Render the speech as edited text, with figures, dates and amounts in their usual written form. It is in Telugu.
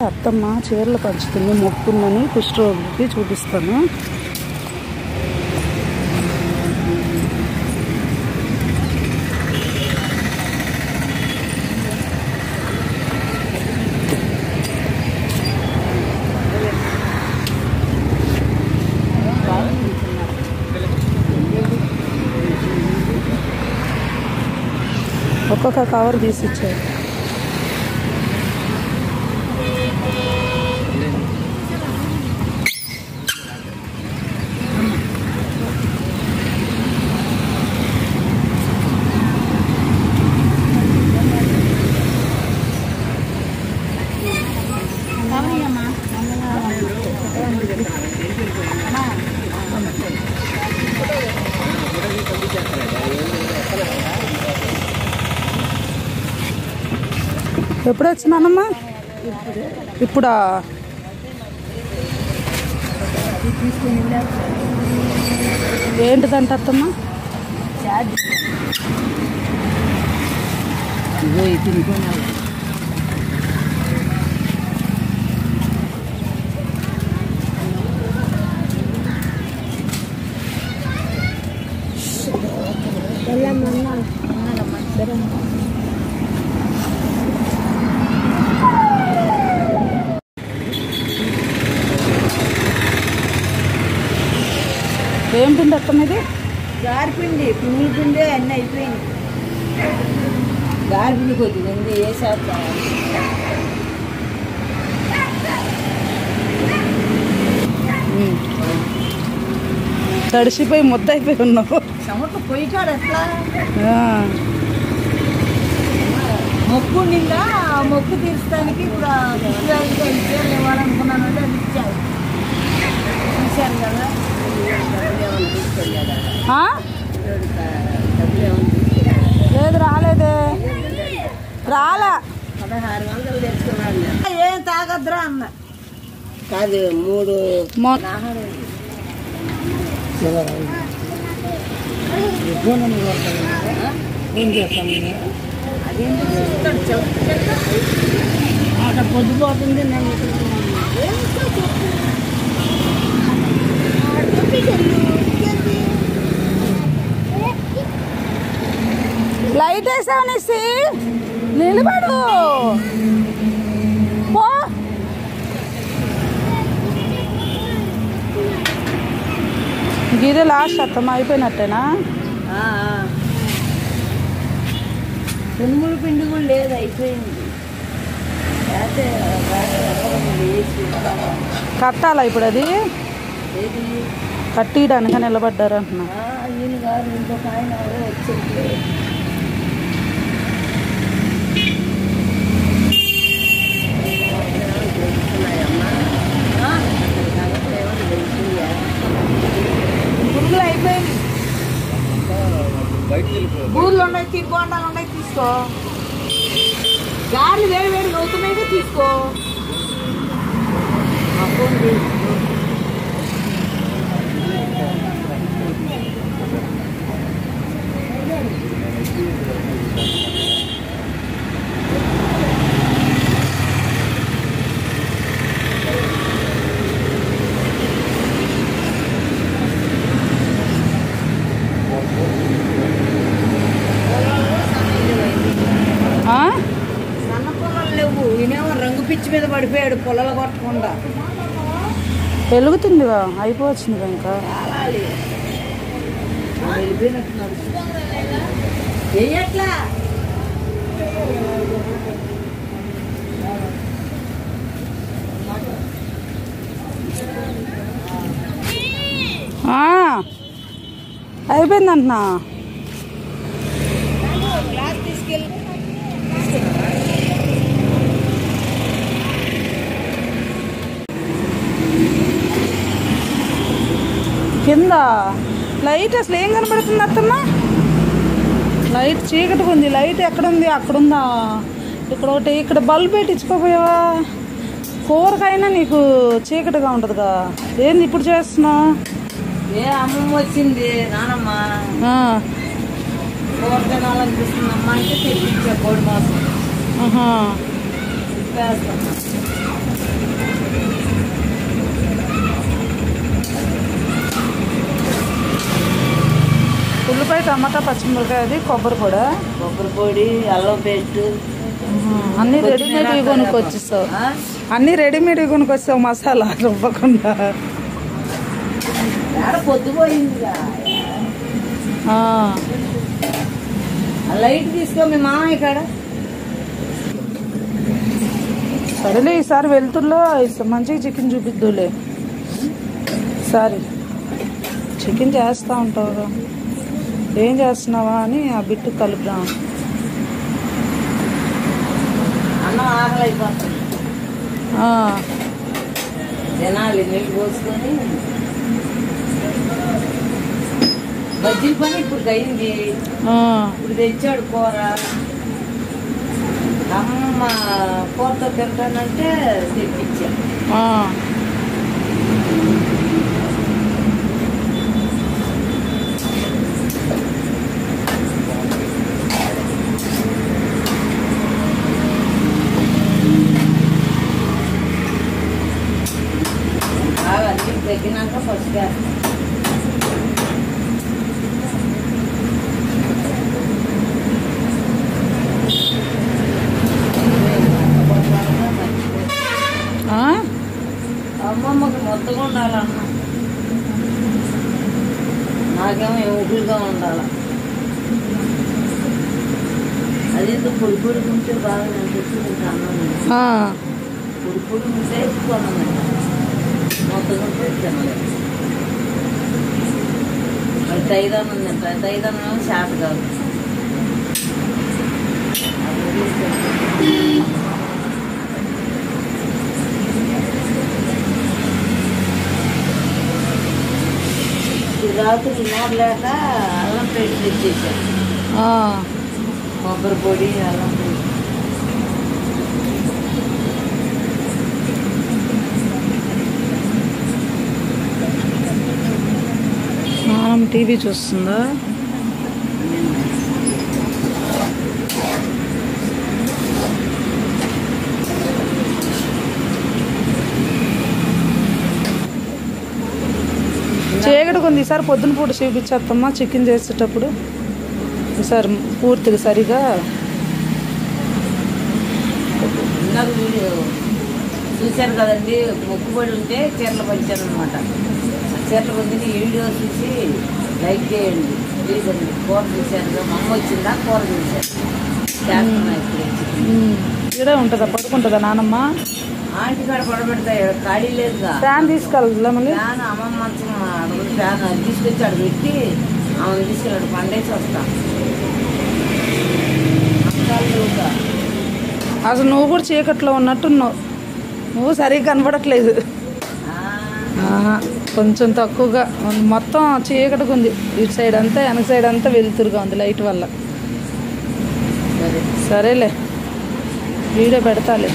అత్తమ్మ చీరలు పంచుతుంది, మొక్కుందని కుష్ఠరోగులకి చూపిస్తాను. ఒక్కొక్క కవర్ తీసి ఇచ్చారు. ఎప్పుడు వచ్చినానమ్మా? ఇప్పుడా? ఏంటిదంట అత్తమ్మ? ఏం పిండి అత్తమ్మ ఇది? గారిపిండి, పువ్వుల పిండి అన్నీ అయిపోయింది. గారిపిండి కొద్దిగా ఉంది, ఏ శాతం తడిసిపోయి ముద్ద అయిపోయి ఉన్నావు. సమస్య పోయికాడు ఎట్లా మొక్కు నిండా మొక్కు తీర్చడానికి ఇప్పుడు ఇవ్వాలనుకున్నాను అంటే అది ఇచ్చారు. చూశాను కదా, లేదు రాలేదే, రాలే. 1600 తెచ్చుకున్నాడు. ఏం తాగద్దురా అన్న కాదు, 3 అక్కడ పొద్దుపోతుంది. లైట్ వేసావనేసి నిలబడు పో. గిదే లాస్ట్ అత్తమ్మ, అయిపోయినట్టేనా? పునుగుల పిండి కూడా లేదు, అయిపోయింది. కట్టాలా ఇప్పుడు? అది కట్టియడానికి నిలబడ్డారు అంటున్నా. ఈయన గారు ఇంకొక ఆయన వచ్చింది. పురుగులు అయిపోయింది. బూర్లు ఉన్నాయి, తిరుగొండాలు ఉన్నాయి, తీసుకో. గాలి వేడి వేడి అవుతున్నాయి, తీసుకో. సన్న పొలాలు లేవు, ఈయనేమో రంగు పిచ్చి మీద పడిపోయాడు పొలాలు కొట్టకుండా. వెలుగుతుందిగా, అయిపోవచ్చిందిగా. ఇంకా వెళ్ళిపోయినట్టున్నాడు. వెయ్యట్లా అయిపోయిందంటున్నా. గ్లాస్ తీసుకెళ్ళి కింద లైట్ అసలు ఏం కనబడుతుంది అత్తమ్మ? లైట్ చీకటిగా ఉంది. లైట్ ఎక్కడుంది? అక్కడుందా? ఇక్కడ ఒకటి, ఇక్కడ బల్బ్ పెట్టించుకోపోయావా? కూరకైనా నీకు చీకటిగా ఉంటుందిగా. ఏంది ఇప్పుడు చేస్తున్నావు? ఏ అమ్మమ్మ వచ్చింది, నానమ్మ కూర తినాలనిపిస్తుంది అమ్మ అంటే తెప్పించా కోడి మాసం. టమాటా పచ్చిమిరపకాయ అది కొబ్బరి పొడి కొబ్బరి పొడి అల్లం పేస్ట్ అన్నీ రెడీమేడ్వి కొనుక్కొచ్చేస్తావు అన్నీ రెడీమేడ్వి కొనుక్కొస్తావు మసాలా రుబ్బకుండా పొద్దుపోయింది లైట్ తీసుకో మీ మామయ్య కాడ సరేలే ఈసారి వెళ్తుర్లో మంచిగా చికెన్ చూపిద్దులే ఈసారి చికెన్ చేస్తూ ఉంటావు ఏం చేస్తున్నావా అని ఆ బిట్టు కలుపుదాం అన్నం ఆకలి అయిపోతుంది తినాలి నీళ్ళు పోసుకొని బజ్జీల పని ఇప్పుడు అయింది ఇప్పుడు తెచ్చాడు కూర అమ్మ కూరతో తింటానంటే తెప్పించా బాగా నీళ్ళు తగ్గినాక ఫస్ట్ వేస్తాం అమ్మమ్మకి మొత్తగా ఉండాలన్న నాకేమో ఎముకలుగా ఉండాల అది పొడి పొడి ఉంటే బాగా నేను తెచ్చుకుంటాను పొడి పొడి ఉంటే ఎక్కువన్నా మొత్తగా ఉంటే తినలేదు అది తైదానం తింటాను తైదానం ఏమో చేత కాదు రాత్రి నోడలేక అల్లం పేస్ట్ తెచ్చేసాను కొబ్బరి పొడి అల్లం పేస్ట్ మనం టీవీ చూస్తుందా చీకటికి ఉంది ఈసారి పొద్దున పూట చూపించేస్తామ్మా చికెన్ చేసేటప్పుడు ఈసారి పూర్తిగా సరిగా ఇందాక వీడియో చూశారు కదండి మొక్కుబడి ఉంటే చీరలు పంచాను అనమాట చీరలు పంచిన వీడియో చూసి లైక్ చేయండి ప్లీజ్ అండి కూర చూశారు మా అమ్మ వచ్చిందా కూర చూశారు చేస్తున్నా ఇప్పుడే ఇక్కడే ఉంటుందా పడుకుంటుందా నానమ్మ ఆంటీ కాడ పడబెడతాయి ఖాళీ లేదుగా ఫ్యాన్ తీసుకెళ్తా మళ్ళీ ఫ్యాన్ అమ్మమ్మ మంచం ఫ్యాన్ తీసుకొచ్చి అక్కడ పెట్టి ఆమెను తీసుకెళ్ళాడు పండేసి వస్తా అసలు నువ్వు కూడా చీకట్లో ఉన్నట్టున్నావు నువ్వు సరిగ్గా కనపడట్లేదు కొంచెం తక్కువగా మొత్తం చీకటిగా ఉంది ఇటు సైడ్ అంతా వెనక సైడ్ అంతా వెలుతురుగా ఉంది లైట్ వల్ల సరేలే వీడియో పెడతాలే